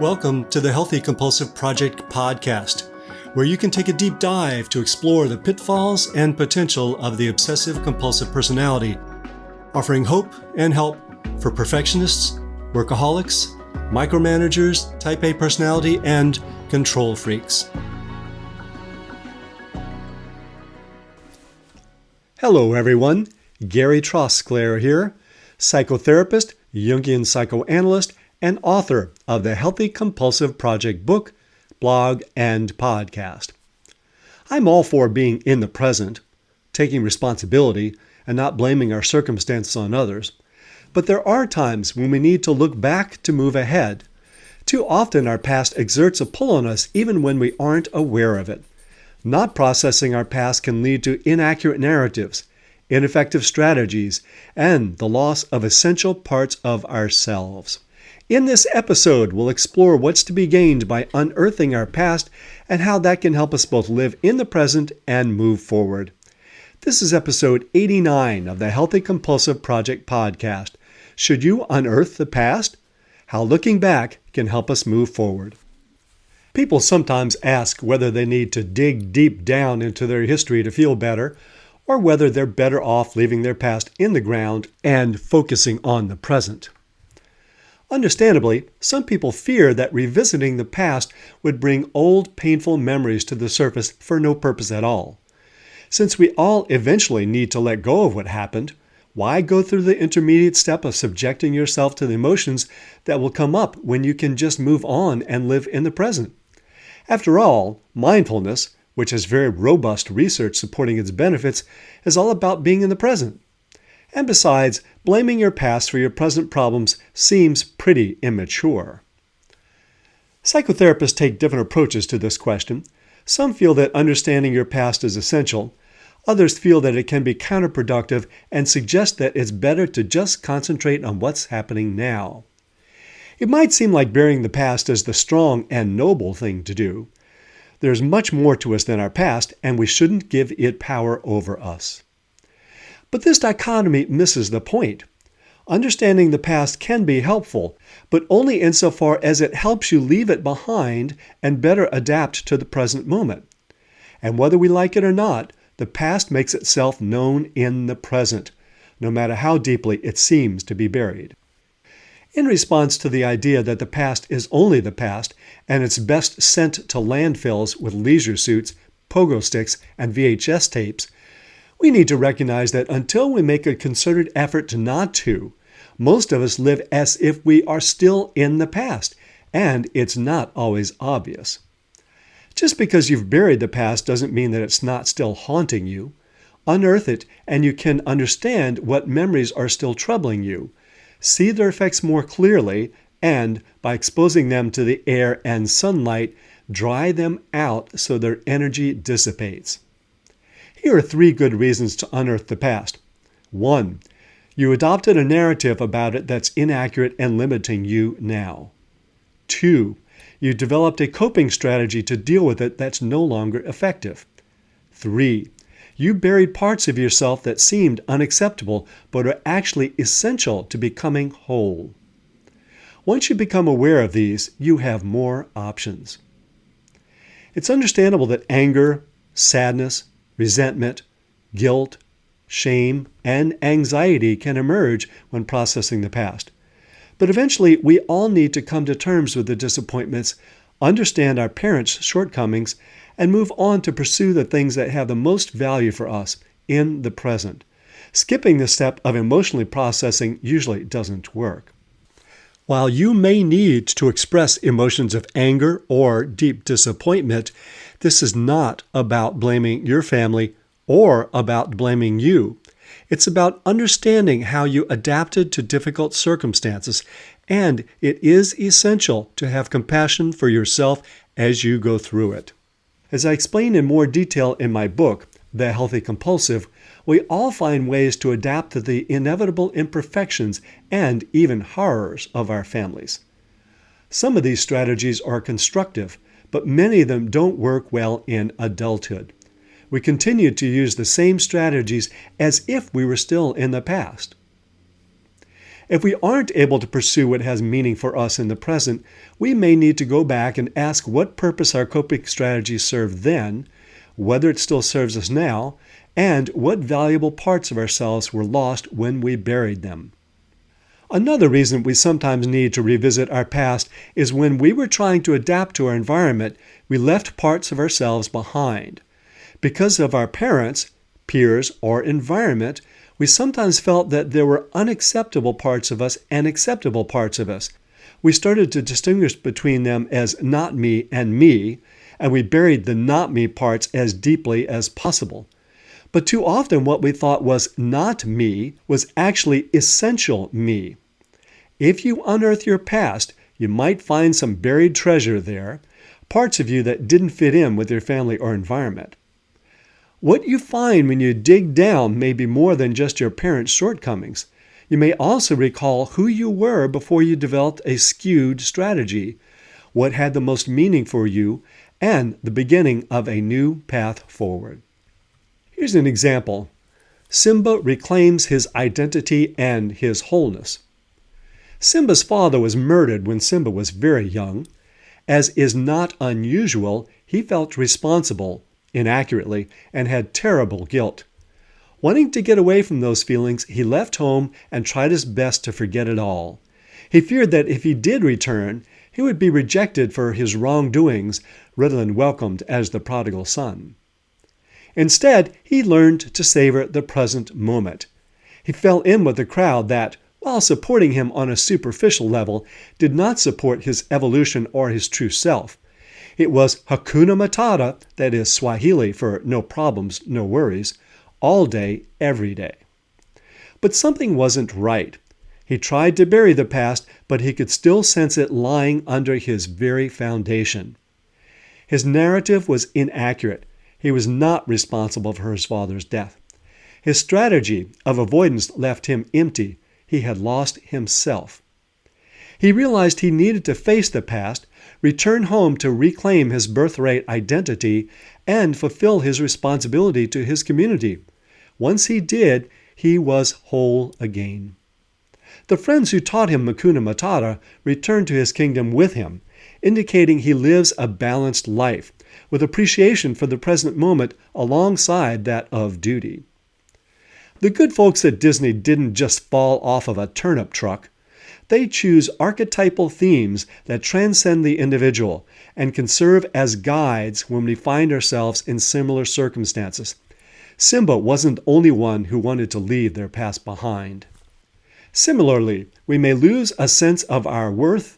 Welcome to the Healthy Compulsive Project podcast, where you can take a deep dive to explore the pitfalls and potential of the obsessive-compulsive personality, offering hope and help for perfectionists, workaholics, micromanagers, type A personality, and control freaks. Hello, everyone. Gary Trosclair here, psychotherapist, Jungian psychoanalyst, and author of the Healthy Compulsive Project book, blog, and podcast. I'm all for being in the present, taking responsibility, and not blaming our circumstances on others. But there are times when we need to look back to move ahead. Too often our past exerts a pull on us even when we aren't aware of it. Not processing our past can lead to inaccurate narratives, ineffective strategies, and the loss of essential parts of ourselves. In this episode, we'll explore what's to be gained by unearthing our past and how that can help us both live in the present and move forward. This is episode 89 of the Healthy Compulsive Project podcast. Should you unearth the past? How looking back can help us move forward. People sometimes ask whether they need to dig deep down into their history to feel better, or whether they're better off leaving their past in the ground and focusing on the present. Understandably, some people fear that revisiting the past would bring old, painful memories to the surface for no purpose at all. Since we all eventually need to let go of what happened, why go through the intermediate step of subjecting yourself to the emotions that will come up when you can just move on and live in the present? After all, mindfulness, which has very robust research supporting its benefits, is all about being in the present. And besides, blaming your past for your present problems seems pretty immature. Psychotherapists take different approaches to this question. Some feel that understanding your past is essential. Others feel that it can be counterproductive and suggest that it's better to just concentrate on what's happening now. It might seem like burying the past is the strong and noble thing to do. There's much more to us than our past, and we shouldn't give it power over us. But this dichotomy misses the point. Understanding the past can be helpful, but only insofar as it helps you leave it behind and better adapt to the present moment. And whether we like it or not, the past makes itself known in the present, no matter how deeply it seems to be buried. In response to the idea that the past is only the past and it's best sent to landfills with leisure suits, pogo sticks, and VHS tapes, we need to recognize that until we make a concerted effort not to, most of us live as if we are still in the past, and it's not always obvious. Just because you've buried the past doesn't mean that it's not still haunting you. Unearth it, and you can understand what memories are still troubling you. See their effects more clearly, and by exposing them to the air and sunlight, dry them out so their energy dissipates. Here are 3 good reasons to unearth the past. 1. You adopted a narrative about it that's inaccurate and limiting you now. 2. You developed a coping strategy to deal with it that's no longer effective. 3. You buried parts of yourself that seemed unacceptable but are actually essential to becoming whole. Once you become aware of these, you have more options. It's understandable that anger, sadness, resentment, guilt, shame, and anxiety can emerge when processing the past. But eventually, we all need to come to terms with the disappointments, understand our parents' shortcomings, and move on to pursue the things that have the most value for us in the present. Skipping the step of emotionally processing usually doesn't work. While you may need to express emotions of anger or deep disappointment, this is not about blaming your family or about blaming you. It's about understanding how you adapted to difficult circumstances, and it is essential to have compassion for yourself as you go through it. As I explain in more detail in my book, The Healthy Compulsive, we all find ways to adapt to the inevitable imperfections and even horrors of our families. Some of these strategies are constructive, but many of them don't work well in adulthood. We continue to use the same strategies as if we were still in the past. If we aren't able to pursue what has meaning for us in the present, we may need to go back and ask what purpose our coping strategy served then, whether it still serves us now, and what valuable parts of ourselves were lost when we buried them. Another reason we sometimes need to revisit our past is when we were trying to adapt to our environment, we left parts of ourselves behind. Because of our parents, peers, or environment, we sometimes felt that there were unacceptable parts of us and acceptable parts of us. We started to distinguish between them as not me, and we buried the not me parts as deeply as possible. But too often what we thought was not me was actually essential me. If you unearth your past, you might find some buried treasure there, parts of you that didn't fit in with your family or environment. What you find when you dig down may be more than just your parents' shortcomings. You may also recall who you were before you developed a skewed strategy, what had the most meaning for you, and the beginning of a new path forward. Here's an example. Simba reclaims his identity and his wholeness. Simba's father was murdered when Simba was very young. As is not unusual, he felt responsible, inaccurately, and had terrible guilt. Wanting to get away from those feelings, he left home and tried his best to forget it all. He feared that if he did return, he would be rejected for his wrongdoings rather than welcomed as the prodigal son. Instead, he learned to savor the present moment. He fell in with a crowd that, while supporting him on a superficial level, did not support his evolution or his true self. It was Hakuna Matata, that is Swahili for no problems, no worries, all day, every day. But something wasn't right. He tried to bury the past, but he could still sense it lying under his very foundation. His narrative was inaccurate. He was not responsible for his father's death. His strategy of avoidance left him empty. He had lost himself. He realized he needed to face the past, return home to reclaim his birthright identity, and fulfill his responsibility to his community. Once he did, he was whole again. The friends who taught him Hakuna Matata returned to his kingdom with him, indicating he lives a balanced life, with appreciation for the present moment alongside that of duty. The good folks at Disney didn't just fall off of a turnip truck. They choose archetypal themes that transcend the individual and can serve as guides when we find ourselves in similar circumstances. Simba wasn't the only one who wanted to leave their past behind. Similarly, we may lose a sense of our worth,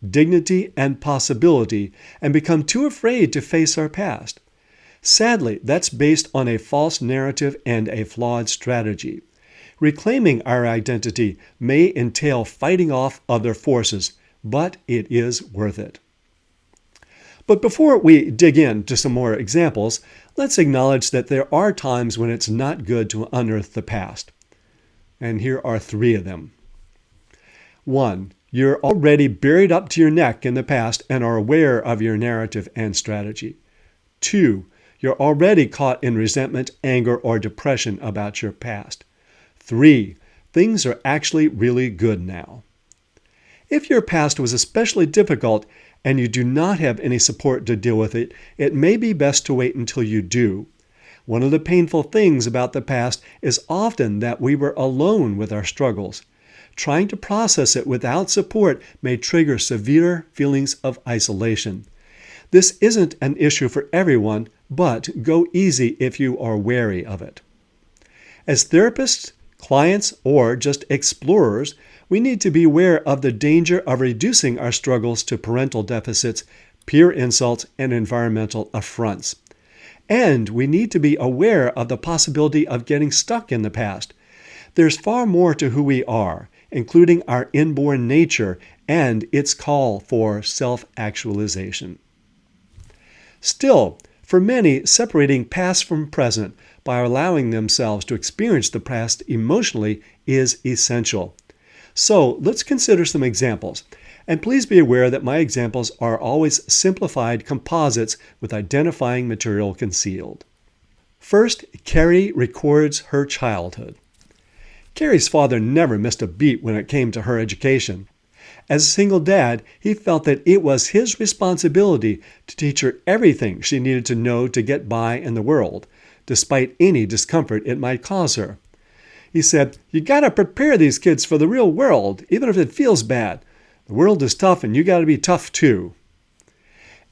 dignity, and possibility and become too afraid to face our past. Sadly, that's based on a false narrative and a flawed strategy. Reclaiming our identity may entail fighting off other forces, but it is worth it. But before we dig into some more examples, let's acknowledge that there are times when it's not good to unearth the past. And here are 3 of them. 1. You're already buried up to your neck in the past and are aware of your narrative and strategy. 2. You're already caught in resentment, anger, or depression about your past. 3. Things are actually really good now. If your past was especially difficult and you do not have any support to deal with it, it may be best to wait until you do. One of the painful things about the past is often that we were alone with our struggles. Trying to process it without support may trigger severe feelings of isolation. This isn't an issue for everyone, but go easy if you are wary of it. As therapists, clients, or just explorers, we need to be aware of the danger of reducing our struggles to parental deficits, peer insults, and environmental affronts. And we need to be aware of the possibility of getting stuck in the past. There's far more to who we are, including our inborn nature and its call for self-actualization. Still, for many, separating past from present by allowing themselves to experience the past emotionally is essential. So let's consider some examples. And please be aware that my examples are always simplified composites with identifying material concealed. First, Carrie records her childhood. Carrie's father never missed a beat when it came to her education. As a single dad, he felt that it was his responsibility to teach her everything she needed to know to get by in the world, despite any discomfort it might cause her. He said, "You gotta prepare these kids for the real world, even if it feels bad. The world is tough and you gotta be tough too."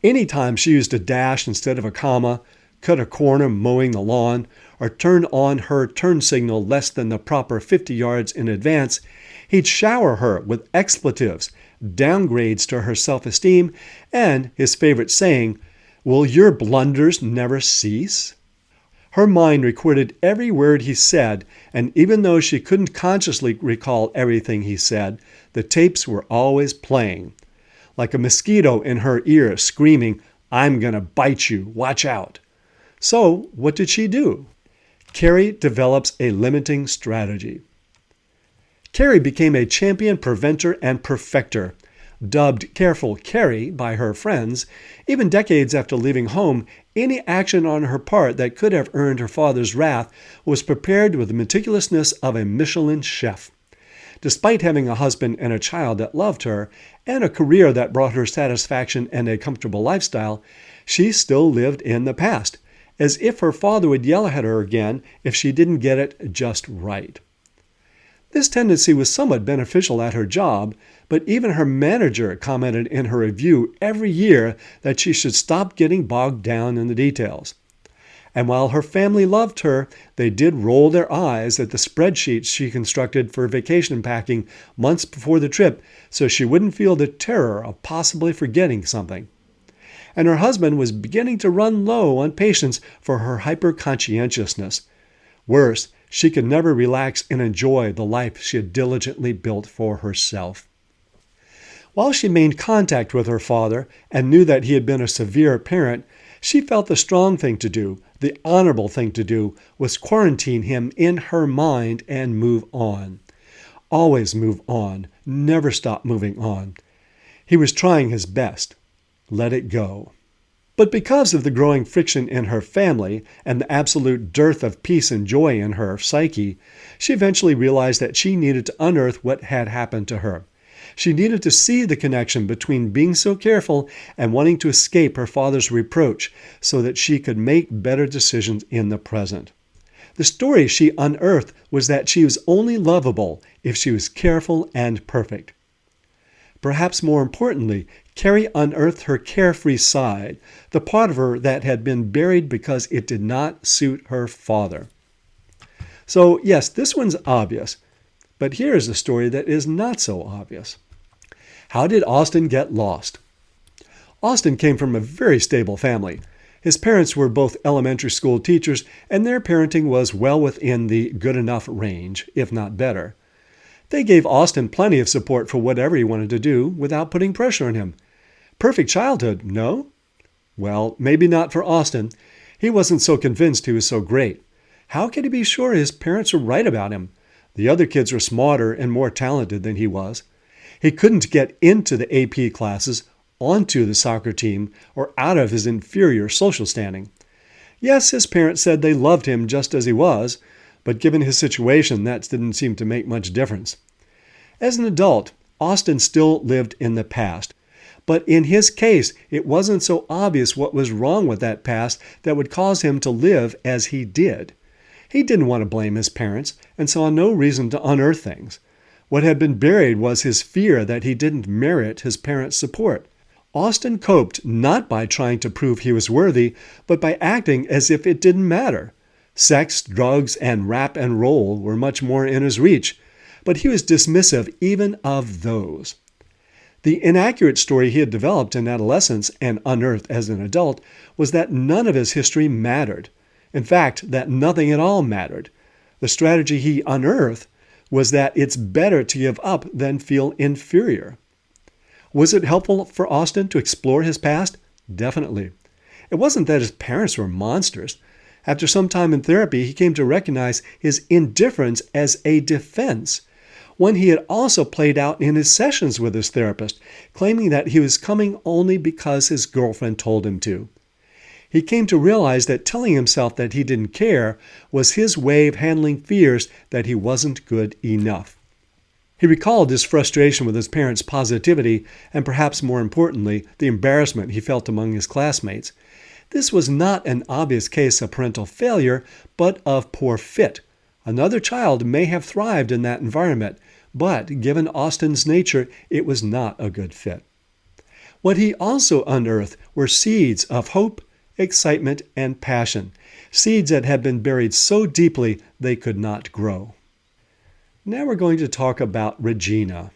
Anytime she used a dash instead of a comma, cut a corner mowing the lawn, or turned on her turn signal less than the proper 50 yards in advance, he'd shower her with expletives, downgrades to her self-esteem, and his favorite saying, "Will your blunders never cease?" Her mind recorded every word he said, and even though she couldn't consciously recall everything he said, the tapes were always playing. Like a mosquito in her ear screaming, "I'm gonna bite you, watch out." So, what did she do? Carrie develops a limiting strategy. Carrie became a champion preventer and perfecter. Dubbed Careful Carrie by her friends, even decades after leaving home, any action on her part that could have earned her father's wrath was prepared with the meticulousness of a Michelin chef. Despite having a husband and a child that loved her, and a career that brought her satisfaction and a comfortable lifestyle, she still lived in the past, as if her father would yell at her again if she didn't get it just right. This tendency was somewhat beneficial at her job, but even her manager commented in her review every year that she should stop getting bogged down in the details. And while her family loved her, they did roll their eyes at the spreadsheets she constructed for vacation packing months before the trip so she wouldn't feel the terror of possibly forgetting something. And her husband was beginning to run low on patience for her hyper-conscientiousness. Worse, she could never relax and enjoy the life she had diligently built for herself. While she maintained contact with her father and knew that he had been a severe parent, she felt the strong thing to do, the honorable thing to do, was quarantine him in her mind and move on. Always move on. Never stop moving on. He was trying his best. Let it go. But because of the growing friction in her family and the absolute dearth of peace and joy in her psyche, she eventually realized that she needed to unearth what had happened to her. She needed to see the connection between being so careful and wanting to escape her father's reproach so that she could make better decisions in the present. The story she unearthed was that she was only lovable if she was careful and perfect. Perhaps more importantly, Carrie unearthed her carefree side, the part of her that had been buried because it did not suit her father. So yes, this one's obvious, but here is a story that is not so obvious. How did Austin get lost? Austin came from a very stable family. His parents were both elementary school teachers, and their parenting was well within the good enough range, if not better. They gave Austin plenty of support for whatever he wanted to do without putting pressure on him. Perfect childhood, no? Well, maybe not for Austin. He wasn't so convinced he was so great. How could he be sure his parents were right about him? The other kids were smarter and more talented than he was. He couldn't get into the AP classes, onto the soccer team, or out of his inferior social standing. Yes, his parents said they loved him just as he was, but given his situation, that didn't seem to make much difference. As an adult, Austin still lived in the past. But in his case, it wasn't so obvious what was wrong with that past that would cause him to live as he did. He didn't want to blame his parents and saw no reason to unearth things. What had been buried was his fear that he didn't merit his parents' support. Austin coped not by trying to prove he was worthy, but by acting as if it didn't matter. Sex, drugs, and rap and roll were much more in his reach, but he was dismissive even of those. The inaccurate story he had developed in adolescence and unearthed as an adult was that none of his history mattered. In fact, that nothing at all mattered. The strategy he unearthed was that it's better to give up than feel inferior. Was it helpful for Austin to explore his past? Definitely. It wasn't that his parents were monsters. After some time in therapy, he came to recognize his indifference as a defense, one he had also played out in his sessions with his therapist, claiming that he was coming only because his girlfriend told him to. He came to realize that telling himself that he didn't care was his way of handling fears that he wasn't good enough. He recalled his frustration with his parents' positivity and, perhaps more importantly, the embarrassment he felt among his classmates. This was not an obvious case of parental failure, but of poor fit. Another child may have thrived in that environment, but given Austin's nature, it was not a good fit. What he also unearthed were seeds of hope, excitement, and passion, seeds that had been buried so deeply they could not grow. Now we're going to talk about Regina.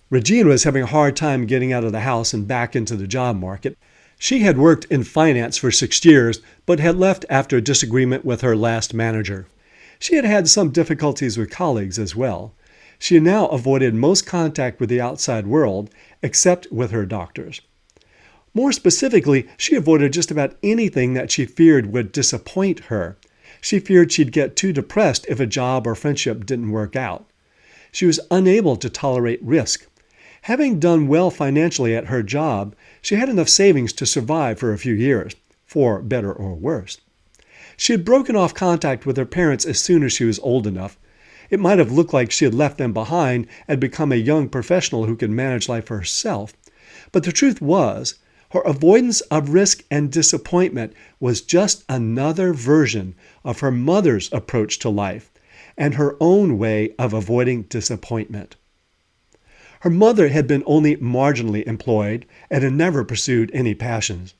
Regina was having a hard time getting out of the house and back into the job market. She had worked in finance for 6 years, but had left after a disagreement with her last manager. She had had some difficulties with colleagues as well. She now avoided most contact with the outside world, except with her doctors. More specifically, she avoided just about anything that she feared would disappoint her. She feared she'd get too depressed if a job or friendship didn't work out. She was unable to tolerate risk. Having done well financially at her job, she had enough savings to survive for a few years, for better or worse. She had broken off contact with her parents as soon as she was old enough. It might have looked like she had left them behind and become a young professional who could manage life for herself. But the truth was, her avoidance of risk and disappointment was just another version of her mother's approach to life and her own way of avoiding disappointment. Her mother had been only marginally employed and had never pursued any passions.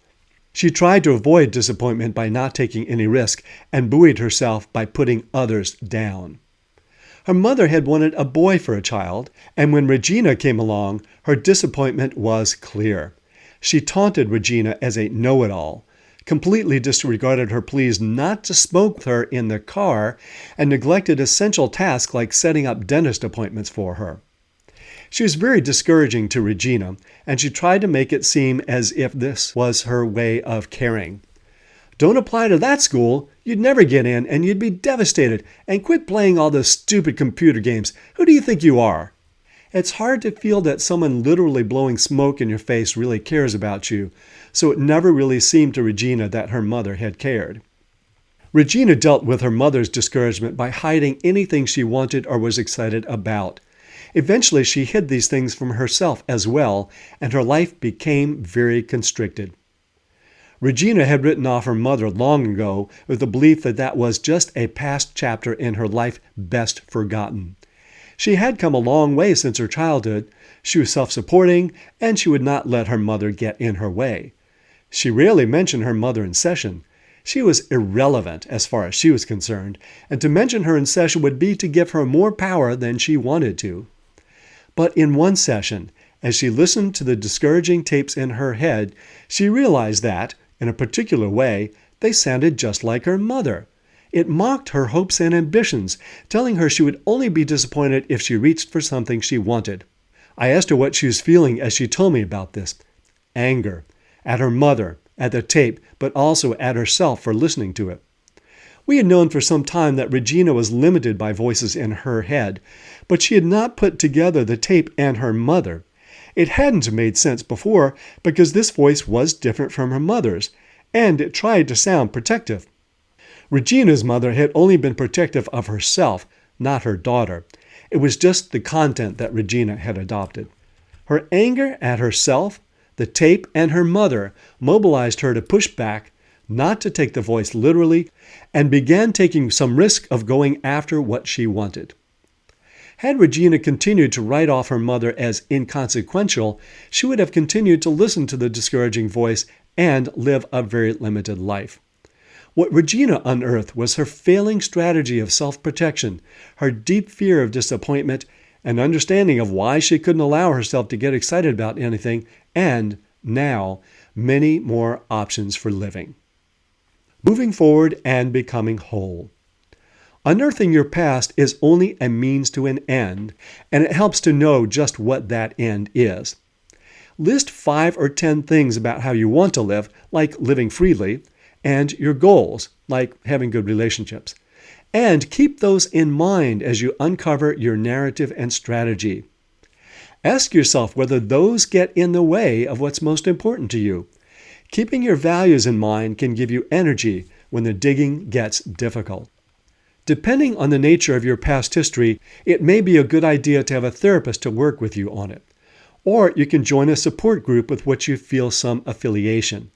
She tried to avoid disappointment by not taking any risk and buoyed herself by putting others down. Her mother had wanted a boy for a child, and when Regina came along, her disappointment was clear. She taunted Regina as a know-it-all, completely disregarded her pleas not to smoke with her in the car, and neglected essential tasks like setting up dentist appointments for her. She was very discouraging to Regina, and she tried to make it seem as if this was her way of caring. "Don't apply to that school. You'd never get in, and you'd be devastated. And quit playing all those stupid computer games. Who do you think you are?" It's hard to feel that someone literally blowing smoke in your face really cares about you, so it never really seemed to Regina that her mother had cared. Regina dealt with her mother's discouragement by hiding anything she wanted or was excited about. Eventually, she hid these things from herself as well, and her life became very constricted. Regina had written off her mother long ago with the belief that that was just a past chapter in her life best forgotten. She had come a long way since her childhood. She was self-supporting, and she would not let her mother get in her way. She rarely mentioned her mother in session. She was irrelevant as far as she was concerned, and to mention her in session would be to give her more power than she wanted to. But in one session, as she listened to the discouraging tapes in her head, she realized that, in a particular way, they sounded just like her mother. It mocked her hopes and ambitions, telling her she would only be disappointed if she reached for something she wanted. I asked her what she was feeling as she told me about this. Anger, at her mother, at the tape, but also at herself for listening to it. We had known for some time that Regina was limited by voices in her head, but she had not put together the tape and her mother. It hadn't made sense before because this voice was different from her mother's, and it tried to sound protective. Regina's mother had only been protective of herself, not her daughter. It was just the content that Regina had adopted. Her anger at herself, the tape, and her mother mobilized her to push back, not to take the voice literally, and began taking some risk of going after what she wanted. Had Regina continued to write off her mother as inconsequential, she would have continued to listen to the discouraging voice and live a very limited life. What Regina unearthed was her failing strategy of self-protection, her deep fear of disappointment, an understanding of why she couldn't allow herself to get excited about anything, and, now, many more options for living. Moving forward and becoming whole. Unearthing your past is only a means to an end, and it helps to know just what that end is. List 5 or 10 things about how you want to live, like living freely, and your goals, like having good relationships. And keep those in mind as you uncover your narrative and strategy. Ask yourself whether those get in the way of what's most important to you. Keeping your values in mind can give you energy when the digging gets difficult. Depending on the nature of your past history, it may be a good idea to have a therapist to work with you on it. Or you can join a support group with which you feel some affiliation.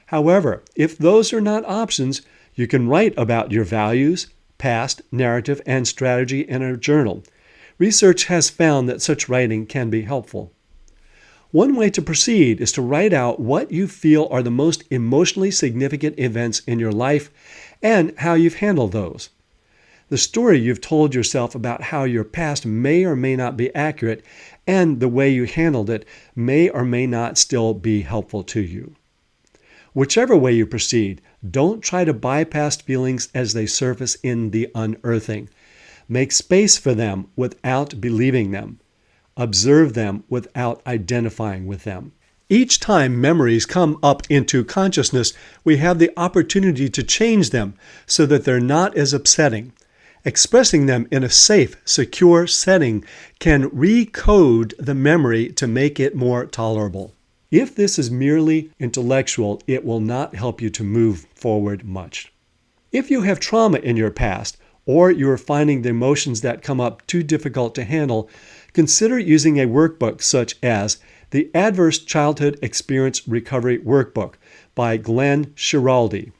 However, if those are not options, you can write about your values, past, narrative, and strategy in a journal. Research has found that such writing can be helpful. One way to proceed is to write out what you feel are the most emotionally significant events in your life and how you've handled those. The story you've told yourself about how your past may or may not be accurate, and the way you handled it may or may not still be helpful to you. Whichever way you proceed, don't try to bypass feelings as they surface in the unearthing. Make space for them without believing them. Observe them without identifying with them. Each time memories come up into consciousness, we have the opportunity to change them so that they're not as upsetting. Expressing them in a safe, secure setting can recode the memory to make it more tolerable. If this is merely intellectual, it will not help you to move forward much. If you have trauma in your past, or you are finding the emotions that come up too difficult to handle, consider using a workbook such as the Adverse Childhood Experience Recovery Workbook by Glenn Schiraldi.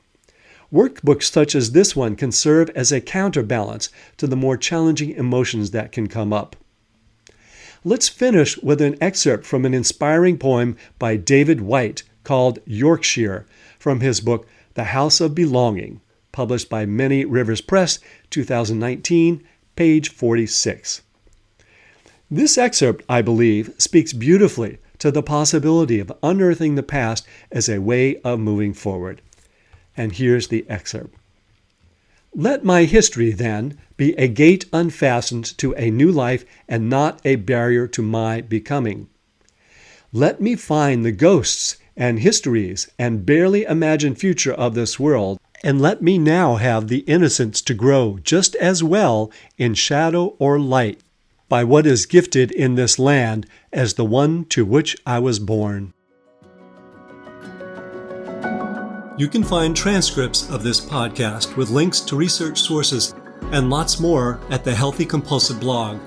Workbooks such as this one can serve as a counterbalance to the more challenging emotions that can come up. Let's finish with an excerpt from an inspiring poem by David White called Yorkshire from his book The House of Belonging, published by Many Rivers Press, 2019, page 46. This excerpt, I believe, speaks beautifully to the possibility of unearthing the past as a way of moving forward. And here's the excerpt. Let my history, then, be a gate unfastened to a new life and not a barrier to my becoming. Let me find the ghosts and histories and barely imagined future of this world, and let me now have the innocence to grow just as well in shadow or light by what is gifted in this land as the one to which I was born. You can find transcripts of this podcast with links to research sources and lots more at the Healthy Compulsive blog,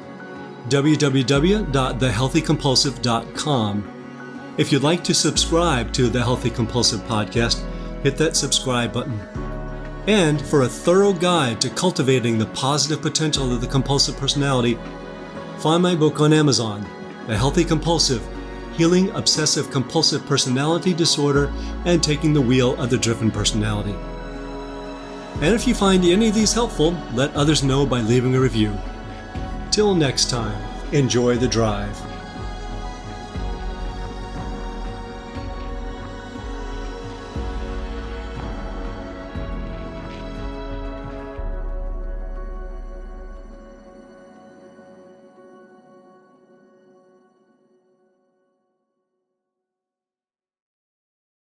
www.thehealthycompulsive.com. If you'd like to subscribe to the Healthy Compulsive podcast, hit that subscribe button. And for a thorough guide to cultivating the positive potential of the compulsive personality, find my book on Amazon, The Healthy Compulsive, Healing Obsessive Compulsive Personality Disorder and Taking the Wheel of the Driven Personality. And if you find any of these helpful, let others know by leaving a review. Till next time, enjoy the drive.